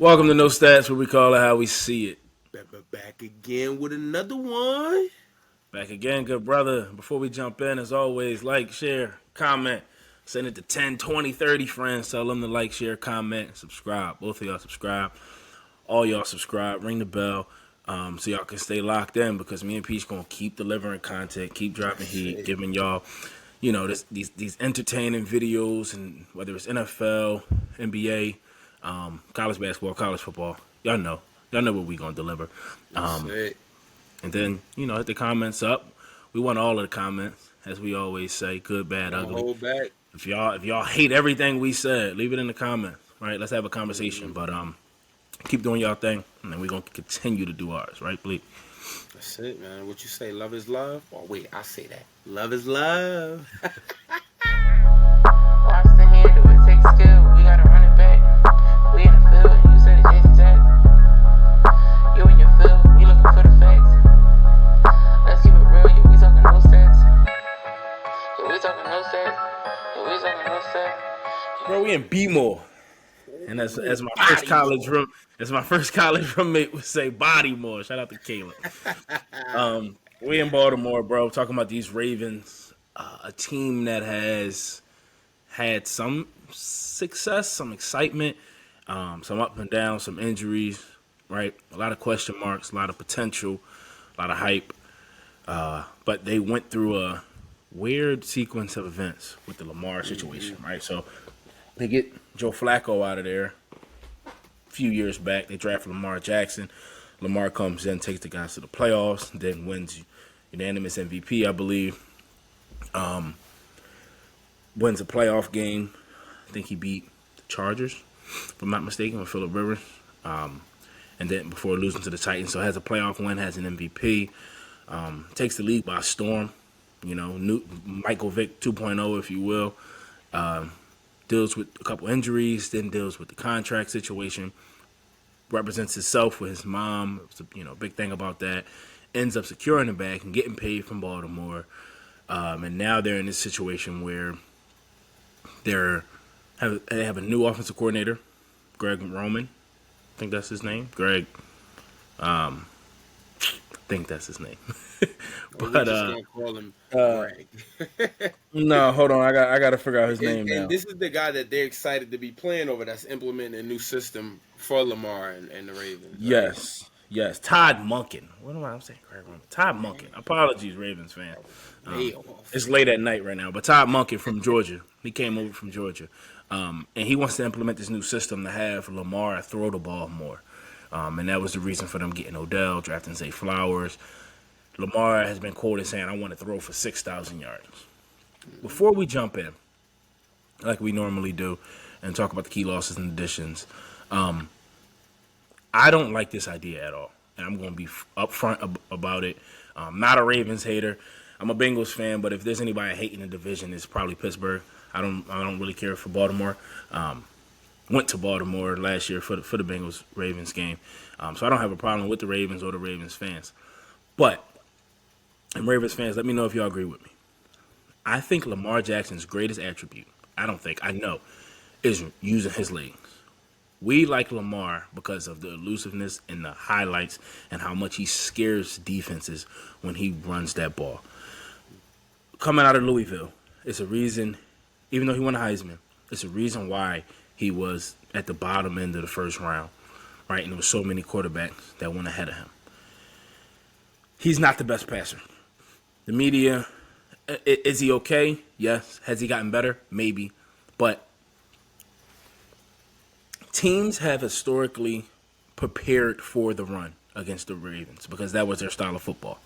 Welcome to No Stats, where we call it how we see it. Back again with another one. Back again, good brother. Before we jump in, as always, like, share, comment. Send it to 10, 20, 30 friends. Tell them to like, share, comment, subscribe. Both of y'all subscribe. All y'all subscribe. Ring the bell so y'all can stay locked in because me and Peach going to keep delivering content, keep dropping heat, giving y'all, these entertaining videos, and whether it's NFL, NBA, college basketball, college football. Y'all know what we gonna deliver. And then hit the comments up. We want all of the comments, as we always say, good, bad, ugly. Hold back. If y'all hate everything we said, leave it in the comments. Right? Let's have a conversation. But keep doing y'all thing, and then we're gonna continue to do ours. Right, Bleak? That's it, man. What you say? Love is love. Oh wait, I say that. Love is love. Watch the handle, it takes skill. We gotta run it back. We in the field, and you said it Jason Jack. You in your field, we looking for the facts. Let's keep it real, yeah, we talking no stats. Yeah, we talking no stats. Yeah, we talking no stats. Bro, we in B-more. And as my first college roommate would say, body more. Shout out to Caleb. We in Baltimore, bro, talking about these Ravens, a team that has had some success, some excitement, some up and down, some injuries, right? A lot of question marks, a lot of potential, a lot of hype. But they went through a weird sequence of events with the Lamar situation, right? So they get Joe Flacco out of there a few years back. They draft Lamar Jackson. Lamar comes in, takes the guys to the playoffs, then wins unanimous MVP, I believe. Wins a playoff game. I think he beat the Chargers, if I'm not mistaken, with Phillip Rivers. And then before losing to the Titans. So has a playoff win, has an MVP. Takes the league by storm. New Michael Vick 2.0, if you will. Deals with a couple injuries, then deals with the contract situation. Represents himself with his mom. It's a big thing about that. Ends up securing the bag and getting paid from Baltimore. And now they're in this situation where they have a new offensive coordinator, Greg Roman. I think that's his name. Greg. I think that's his name. But we're just gonna call him Greg. No, hold on. I got to figure out his name now. And this is the guy that they're excited to be playing over. That's implementing a new system for Lamar and the Ravens. Right? Yes. Todd Monken. What am I saying? Greg Roman. Todd Monken. Apologies, Ravens fan. It's late at night right now, but Todd Monken from Georgia. He came over from Georgia, and he wants to implement this new system to have Lamar throw the ball more. And that was the reason for them getting Odell, drafting Zay Flowers. Lamar has been quoted saying, I want to throw for 6,000 yards. Before we jump in, like we normally do, and talk about the key losses and additions, I don't like this idea at all. And I'm going to be upfront about it. Not a Ravens hater. I'm a Bengals fan, but if there's anybody hating the division, it's probably Pittsburgh. I don't really care for Baltimore. Went to Baltimore last year for the Bengals Ravens game, so I don't have a problem with the Ravens or the Ravens fans. But and Ravens fans, let me know if y'all agree with me. I think Lamar Jackson's greatest attribute, I know, is using his legs. We like Lamar because of the elusiveness and the highlights and how much he scares defenses when he runs that ball. Coming out of Louisville, it's a reason, even though he won a Heisman, it's a reason why he was at the bottom end of the first round, right? And there were so many quarterbacks that went ahead of him. He's not the best passer. The media, is he okay? Yes. Has he gotten better? Maybe. But teams have historically prepared for the run against the Ravens because that was their style of football.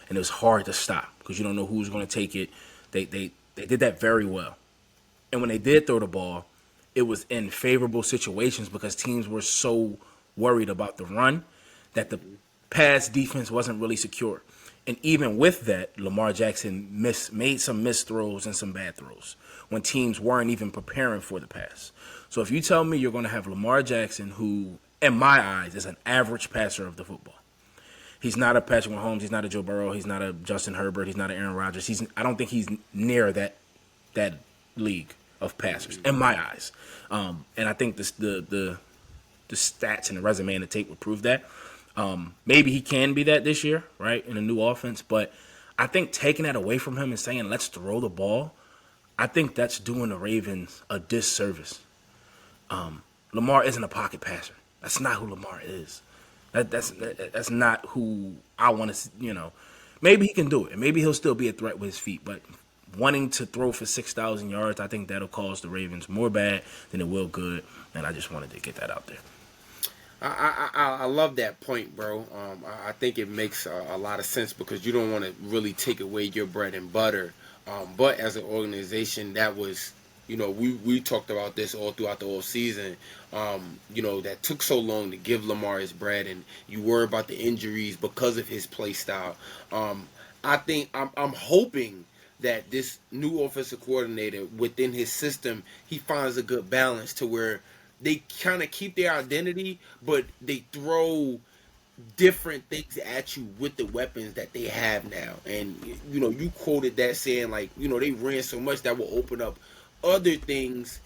And it was hard to stop because you don't know who's going to take it. They did that very well. And when they did throw the ball, it was in favorable situations because teams were so worried about the run that the pass defense wasn't really secure. And even with that, Lamar Jackson made some missed throws and some bad throws when teams weren't even preparing for the pass. So if you tell me you're going to have Lamar Jackson, who, in my eyes, is an average passer of the football. He's not a Patrick Mahomes. He's not a Joe Burrow. He's not a Justin Herbert. He's not an Aaron Rodgers. I don't think he's near that league of passers, in my eyes. And I think the the stats and the resume and the tape would prove that. Maybe he can be that this year, right, in a new offense. But I think taking that away from him and saying, let's throw the ball, I think that's doing the Ravens a disservice. Lamar isn't a pocket passer. That's not who Lamar is. That's not who I want to, Maybe he can do it, and maybe he'll still be a threat with his feet. But wanting to throw for 6,000 yards, I think that'll cause the Ravens more bad than it will good. And I just wanted to get that out there. I love that point, bro. I think it makes a lot of sense because you don't want to really take away your bread and butter. But as an organization, that was, we talked about this all throughout the whole season. That took so long to give Lamar his bread, and you worry about the injuries because of his play style. I think I'm hoping that this new offensive coordinator within his system, he finds a good balance to where they kind of keep their identity, but they throw different things at you with the weapons that they have now. And, you quoted that saying, like, they ran so much that will open up other things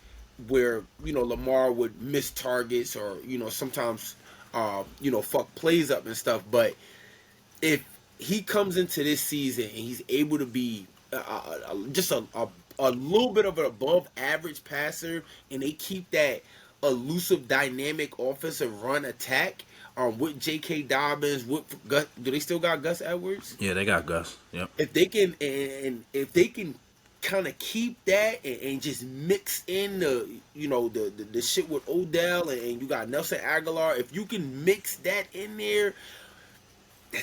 where, Lamar would miss targets or, sometimes, fuck plays up and stuff. But if he comes into this season and he's able to be just a little bit of an above average passer, and they keep that elusive, dynamic offensive run attack with J.K. Dobbins, with Gus, do they still got Gus Edwards? Yeah, they got Gus. Yep. If they can kind of keep that and just mix in the shit with Odell and you got Nelson Aguilar, if you can mix that in there,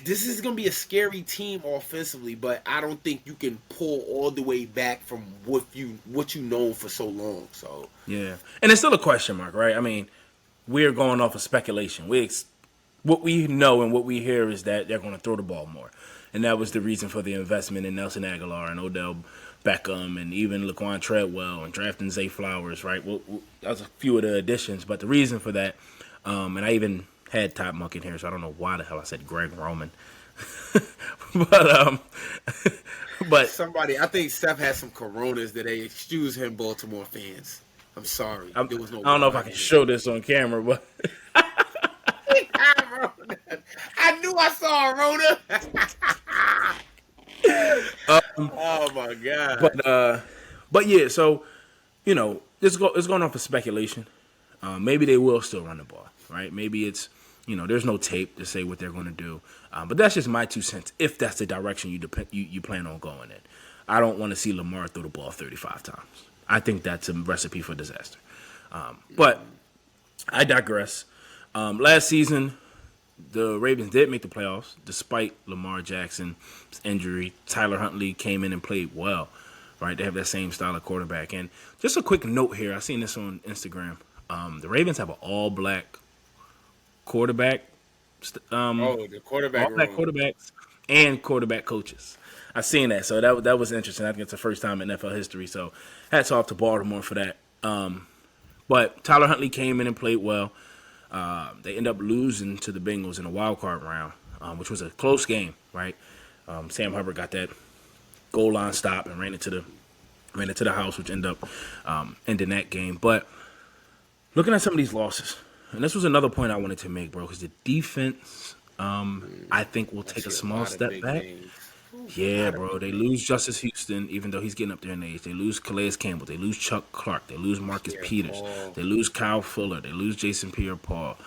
this is going to be a scary team offensively, but I don't think you can pull all the way back from what you known for so long. So yeah, and it's still a question mark, right? I mean, we're going off of speculation. What we know and what we hear is that they're going to throw the ball more, and that was the reason for the investment in Nelson Aguilar and Odell Beckham and even Laquan Treadwell and drafting Zay Flowers, right? That was a few of the additions, but the reason for that, and I even had Top Monk in here, so I don't know why the hell I said Greg Roman. but somebody, I think Steph had some coronas that they excuse him, Baltimore fans. I'm sorry. There was no. I don't know if I can show this on camera, but I knew I saw a Rona. Oh my god. But yeah, so it's going off of speculation. Maybe they will still run the ball, right? Maybe it's there's no tape to say what they're going to do. But that's just my 2 cents. If that's the direction you plan on going in, I don't want to see Lamar throw the ball 35 times. I think that's a recipe for disaster. But I digress. Last season, the Ravens did make the playoffs despite Lamar Jackson's injury. Tyler Huntley came in and played well, right? They have that same style of quarterback. And just a quick note here. I seen this on Instagram. The Ravens have an all-black quarterback. The quarterback. All-black quarterbacks and quarterback coaches. I seen that, so that was interesting. I think it's the first time in NFL history. So hats off to Baltimore for that. But Tyler Huntley came in and played well. They end up losing to the Bengals in a wild card round, which was a close game, right? Sam Hubbard got that goal line stop and ran into the house, which ended up ending that game. But looking at some of these losses, and this was another point I wanted to make, bro, because the defense, I think, will take a small step back. Yeah, bro. They lose Justice Houston, even though he's getting up there in age. They lose Calais Campbell. They lose Chuck Clark. They lose Marcus Peters. They lose Kyle Fuller. They lose Jason Pierre-Paul.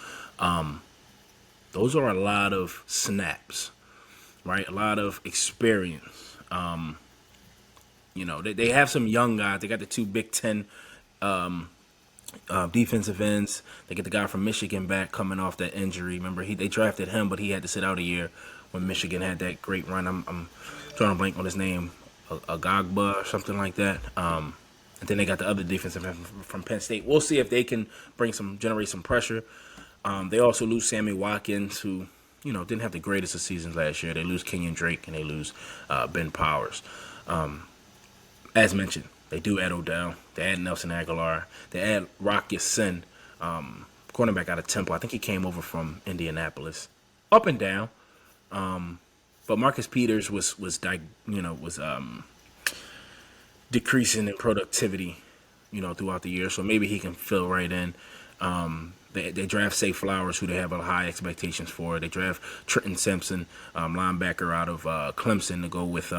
Those are a lot of snaps, right? A lot of experience. They have some young guys. They got the 2 Big Ten defensive ends. They get the guy from Michigan back coming off that injury. Remember, they drafted him, but he had to sit out a year when Michigan had that great run. I'm drawing a blank on his name, Agagba or something like that. And then they got the other defensive end from Penn State. We'll see if they can generate some pressure. They also lose Sammy Watkins, who didn't have the greatest of seasons last year. They lose Kenyon Drake and they lose Ben Powers. As mentioned, they do add Odell. They add Nelson Aguilar. They add Roquan Smith, cornerback out of Temple. I think he came over from Indianapolis. Up and down. But Marcus Peters was decreasing in productivity, throughout the year. So maybe he can fill right in. They draft Zay Flowers, who they have high expectations for. They draft Trenton Simpson, linebacker out of Clemson, to go with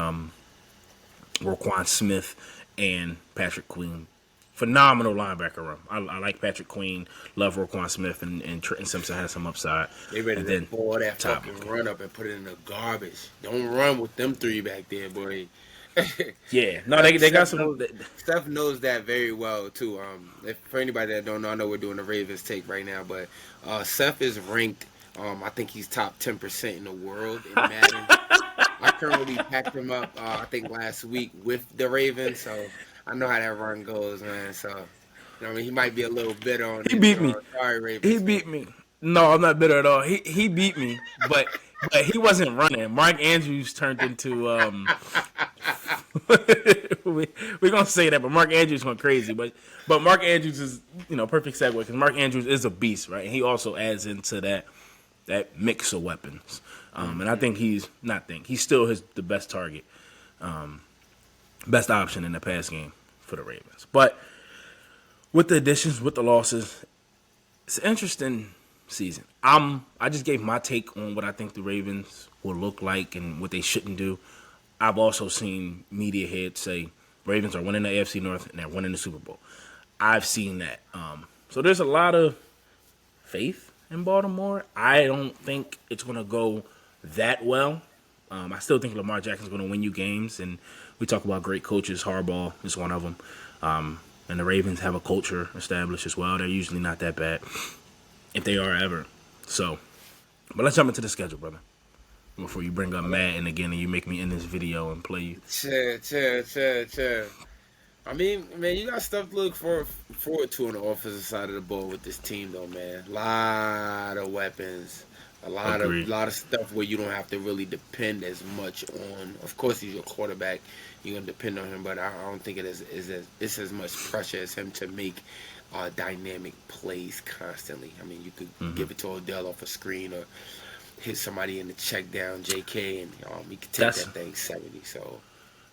Roquan Smith and Patrick Queen. Phenomenal linebacker room. I like Patrick Queen, love Roquan Smith, and Trenton Simpson has some upside. They ready and to then pull that fucking run up and put it in the garbage. Don't run with them three back there, boy. Yeah, no, they got some. Steph knows that very well too. If for anybody that don't know, I know we're doing the Ravens take right now, but Steph is ranked. I think he's top 10% in the world in Madden. I currently packed him up. I think last week with the Ravens, so I know how that run goes, man. So you know what I mean, he might be a little bitter on. He beat me. Sorry, Ravens. He beat me. No, I'm not bitter at all. He beat me, but he wasn't running. Mark Andrews turned into we're gonna say that, but Mark Andrews went crazy. But Mark Andrews is perfect segue because Mark Andrews is a beast, right? And he also adds into that mix of weapons. And I think he's still the best target, best option in the pass game for the Ravens. But with the additions, with the losses, it's an interesting season. I just gave my take on what I think the Ravens will look like and what they shouldn't do. I've also seen media heads say Ravens are winning the AFC North and they're winning the Super Bowl. I've seen that. So there's a lot of faith in Baltimore. I don't think it's going to go that well. I still think Lamar Jackson's going to win you games, and we talk about great coaches. Harbaugh is one of them. And the Ravens have a culture established as well. They're usually not that bad, if they are ever. So, but let's jump into the schedule, brother. Before you bring up Madden again and you make me end this video and play you. Chill. I mean, man, you got stuff to look forward to on the offensive side of the ball with this team, though, man. A lot of weapons, a lot of stuff where you don't have to really depend as much on. Of course, he's your quarterback; you're gonna depend on him, but I don't think it's as much pressure as him to make dynamic plays constantly. I mean, you could give it to Odell off a screen or hit somebody in the check down, JK, and he could take that thing 70. So.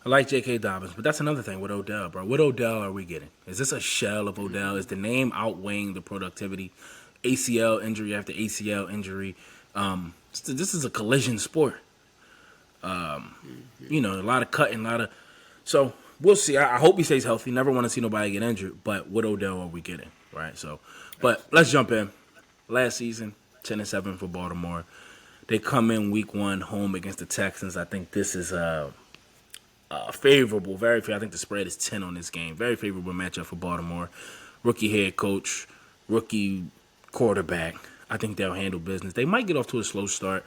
I like J.K. Dobbins, but that's another thing with Odell, bro. What Odell are we getting? Is this a shell of Odell? Is the name outweighing the productivity? ACL injury after ACL injury. This is a collision sport. A lot of cutting, So we'll see. I hope he stays healthy. Never want to see nobody get injured. But what Odell are we getting, right? So, but let's jump in. Last season, 10-7 for Baltimore. They come in week 1 home against the Texans. I think this is favorable, very favorable. I think the spread is 10 on this game. Very favorable matchup for Baltimore. Rookie head coach, rookie quarterback. I think they'll handle business. They might get off to a slow start,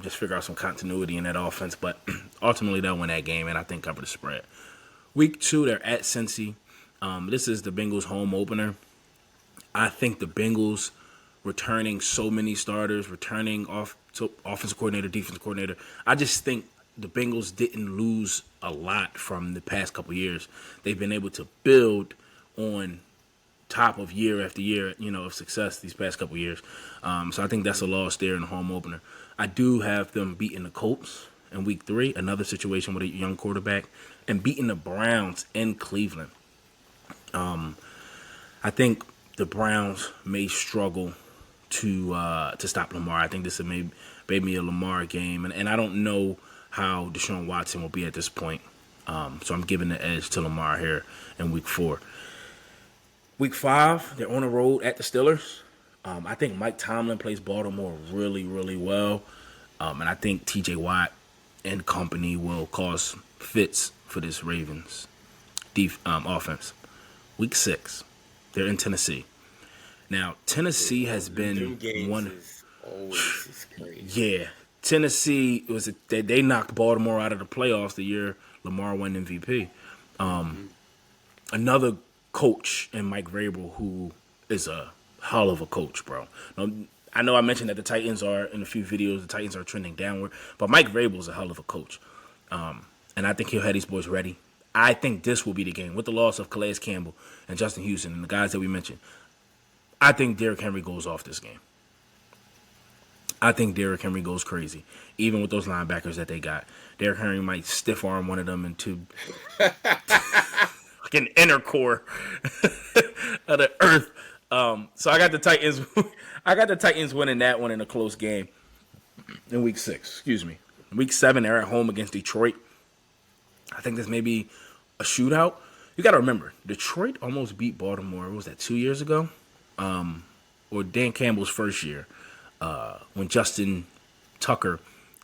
just figure out some continuity in that offense, but ultimately they'll win that game, and I think cover the spread. Week 2, they're at Cincy. This is the Bengals' home opener. I think the Bengals returning so many starters, returning offensive coordinator, defensive coordinator. I just think the Bengals didn't lose a lot from the past couple years. They've been able to build on top of year after year, of success these past couple years. So I think that's a loss there in the home opener. I do have them beating the Colts in week 3, another situation with a young quarterback, and beating the Browns in Cleveland. I think the Browns may struggle to stop Lamar. I think this is maybe a Lamar game, and I don't know how Deshaun Watson will be at this point. So I'm giving the edge to Lamar here in week 4. Week 5, they're on the road at the Steelers. I think Mike Tomlin plays Baltimore really, really well. And I think TJ Watt and company will cause fits for this Ravens offense. Week 6, they're in Tennessee. Now, Tennessee has been one. Always crazy. Yeah. Tennessee they knocked Baltimore out of the playoffs the year Lamar won MVP. Another coach in Mike Vrabel, who is a hell of a coach, bro. Now, I know I mentioned that the Titans are in a few videos. The Titans are trending downward, but Mike Vrabel is a hell of a coach, and I think he'll have these boys ready. I think this will be the game with the loss of Calais Campbell and Justin Houston and the guys that we mentioned. I think Derrick Henry goes off this game. I think Derrick Henry goes crazy, even with those linebackers that they got. Derrick Henry might stiff arm one of them into like an inner core of the earth. So I got the Titans. I got the Titans winning that one in a close game in week 6. Excuse me. Week 7, they're at home against Detroit. I think this may be a shootout. You got to remember, Detroit almost beat Baltimore. What was that, 2 years ago? Or Dan Campbell's first year, when Justin Tucker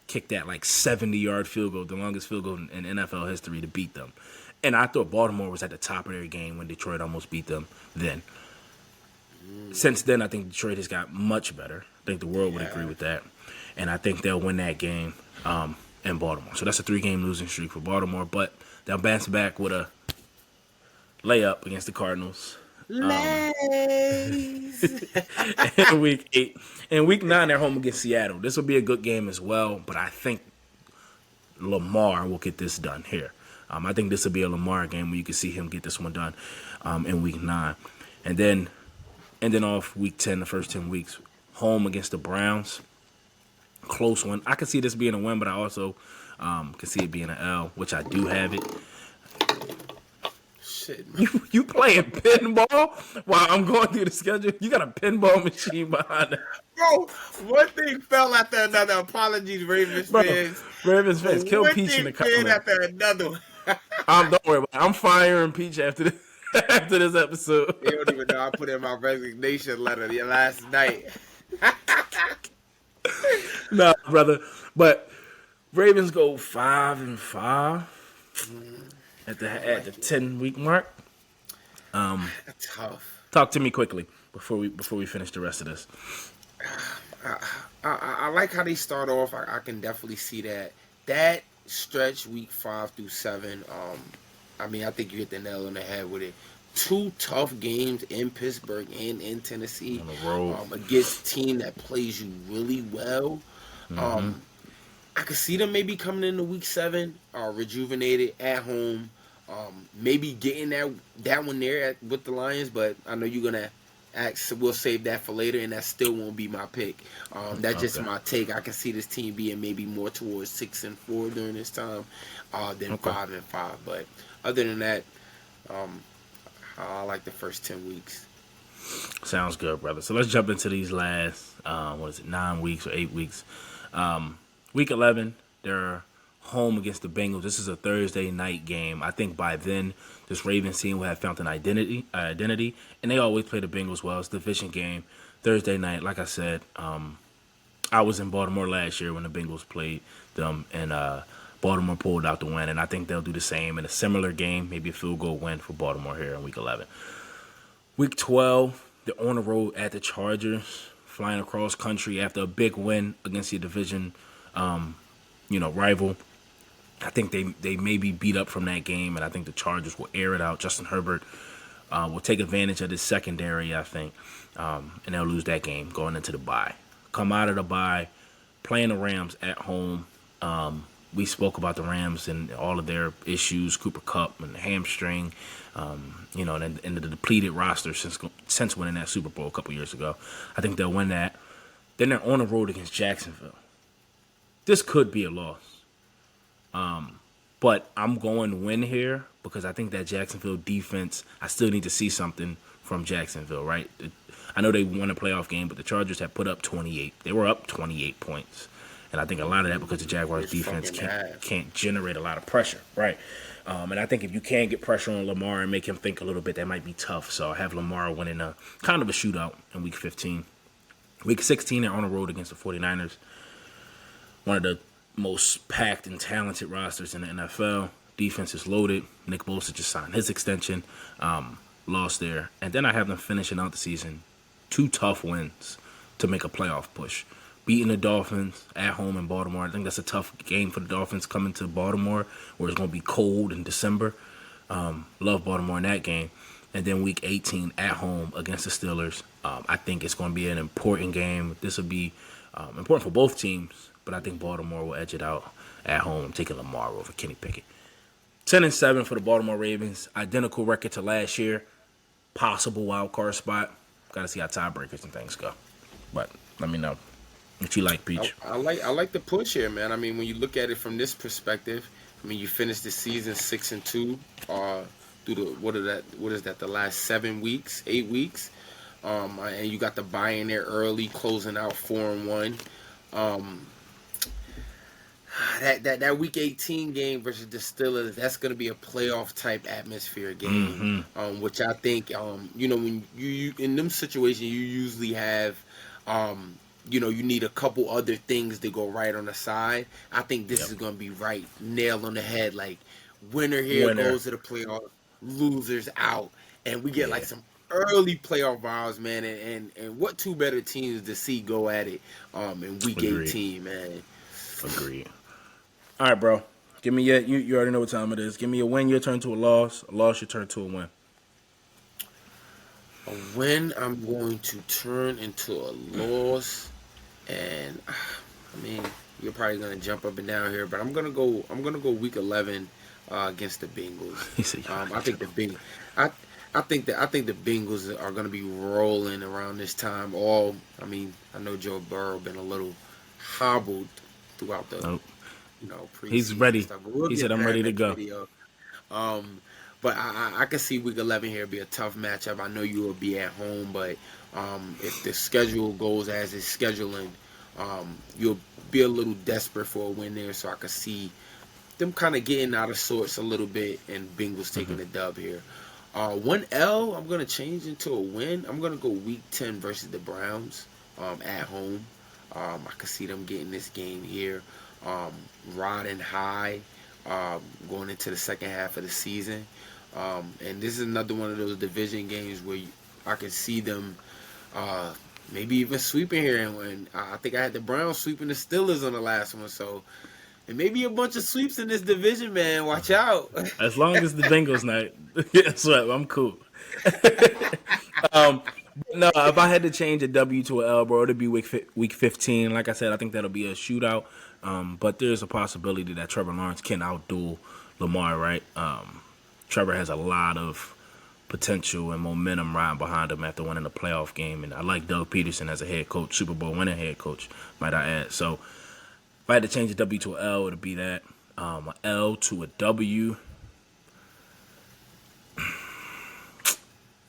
kicked that like 70-yard field goal, the longest field goal in NFL history to beat them. And I thought Baltimore was at the top of their game when Detroit almost beat them then. Since then, I think Detroit has got much better. I think the world would agree with that. And I think they'll win that game in Baltimore. So that's a 3-game losing streak for Baltimore. But they'll bounce back with a layup against the Cardinals. In week 8. In week 9, they're home against Seattle. This will be a good game as well. But I think Lamar will get this done here. I think this will be a Lamar game where you can see him get this one done in week 9. And then ending off week 10, the first 10 weeks, home against the Browns. Close one. I can see this being a win, but I also can see it being an L, which I do have it. Shit. You playing pinball while I'm going through the schedule? You got a pinball machine behind it. Bro, one thing fell after another. Apologies, Ravens fans. Ravens fans, kill One Peach in thing the fell comments. after another one. Don't worry about it. I'm firing Peach after this, after this episode. They don't even know I put in my resignation letter last night. Nah, brother. But Ravens go 5-5 at the 10-week mark. Tough. Talk to me quickly before we finish the rest of this. I like how they start off. I can definitely see that. That stretch week 5 through 7. I mean, I think you hit the nail on the head with it. 2 tough games in Pittsburgh and in Tennessee On the road. against a team that plays you really well. I could see them maybe coming into week 7, rejuvenated at home. Maybe getting that one there with the Lions, but I know you're gonna ask. We'll save that for later, and that still won't be my pick. That's just my take. I can see this team being maybe more towards 6-4 during this time than 5-5. But other than that, I like the first 10 weeks. Sounds good, brother. So let's jump into these last 9 weeks or 8 weeks. Week 11, they're home against the Bengals. This is a Thursday night game. I think by then, this Ravens team will have found an identity, and they always play the Bengals well. It's a division game, Thursday night. Like I said, I was in Baltimore last year when the Bengals played them, and Baltimore pulled out the win, and I think they'll do the same in a similar game, maybe a field goal win for Baltimore here in Week 11. Week 12, they're on the road at the Chargers, flying across country after a big win against your division rival. I think they may be beat up from that game, and I think the Chargers will air it out. Justin Herbert will take advantage of this secondary, I think, and they'll lose that game going into the bye. Come out of the bye, playing the Rams at home. We spoke about the Rams and all of their issues, Cooper Kupp and the hamstring, and the depleted roster since winning that Super Bowl a couple years ago. I think they'll win that. Then they're on the road against Jacksonville. This could be a loss. But I'm going to win here because I think that Jacksonville defense, I still need to see something from Jacksonville, right? I know they won a playoff game, but the Chargers have put up 28. They were up 28 points. And I think a lot of that because the Jaguars defense can't generate a lot of pressure, right? And I think if you can get pressure on Lamar and make him think a little bit, that might be tough. So I have Lamar winning a kind of a shootout in Week 15. Week 16, they're on the road against the 49ers. One of the most packed and talented rosters in the NFL. Defense is loaded. Nick Bosa just signed his extension. Lost there. And then I have them finishing out the season. 2 tough wins to make a playoff push. Beating the Dolphins at home in Baltimore. I think that's a tough game for the Dolphins coming to Baltimore where it's going to be cold in December. Love Baltimore in that game. And then Week 18 at home against the Steelers. I think it's going to be an important game. This will be important for both teams. But I think Baltimore will edge it out at home. I'm taking Lamar over Kenny Pickett. 10-7 for the Baltimore Ravens. Identical record to last year. Possible wild card spot. Got to see how tiebreakers and things go. But let me know what you like, Peach. I like the push here, man. I mean, when you look at it from this perspective, I mean, you finished the season 6-2 through the what is that? The last 7 weeks, 8 weeks. And you got the buy in there early, closing out 4-1. Um, that week 18 game versus the Steelers, that's going to be a playoff type atmosphere game, which I think, when you in them situations, you usually have, you need a couple other things to go right on the side. I think this is going to be right, nail on the head. Like, winner here goes to the playoff, losers out. And we get like some early playoff vibes, man. And what two better teams to see go at it in week 18, man. Agreed. All right, bro. Give me you already know what time it is. Give me a win, your turn to a loss. A loss, your turn to a win. A win, I'm going to turn into a loss, and I mean, you're probably gonna jump up and down here, but I'm gonna go week 11 against the Bengals. I think the Bengals are gonna be rolling around this time. I know Joe Burrow been a little hobbled throughout the He's ready. Stuff, He said, "I'm ready to go." But I can see week 11 here be a tough matchup. I know you will be at home, but if the schedule goes as it's scheduling, you'll be a little desperate for a win there. So I can see them kind of getting out of sorts a little bit and Bengals taking the dub here. 1L, I'm going to change into a win. I'm going to go week 10 versus the Browns at home. I can see them getting this game here. Riding high going into the second half of the season. And this is another one of those division games where I can see them maybe even sweeping here. And I think I had the Browns sweeping the Steelers on the last one. So it may be a bunch of sweeps in this division, man. Watch out. As long as the Bengals night. That's right. I'm cool. No, if I had to change a W to an L, bro, it'd be week 15. Like I said, I think that'll be a shootout. But there's a possibility that Trevor Lawrence can outduel Lamar, right? Trevor has a lot of potential and momentum riding behind him after winning a playoff game. And I like Doug Peterson as a head coach, Super Bowl winning head coach, might I add. So if I had to change a W to an L, it would be that. An L to a W.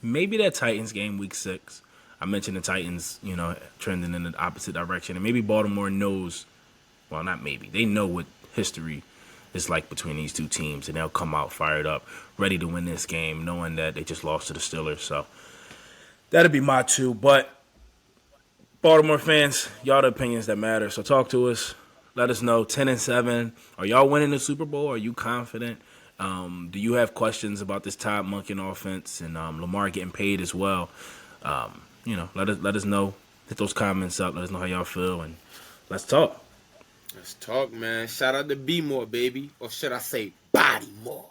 Maybe that Titans game week 6. I mentioned the Titans, trending in the opposite direction. And maybe Baltimore knows, well, not maybe. They know what history is like between these two teams. And they'll come out fired up, ready to win this game, knowing that they just lost to the Steelers. So that'd be my 2. But Baltimore fans, y'all the opinions that matter. So talk to us. Let us know. 10-7. Are y'all winning the Super Bowl? Are you confident? Do you have questions about this Todd Monken offense and Lamar getting paid as well? Let us know. Hit those comments up. Let us know how y'all feel, and let's talk. Let's talk, man. Shout out to B More, baby. Or should I say Body More?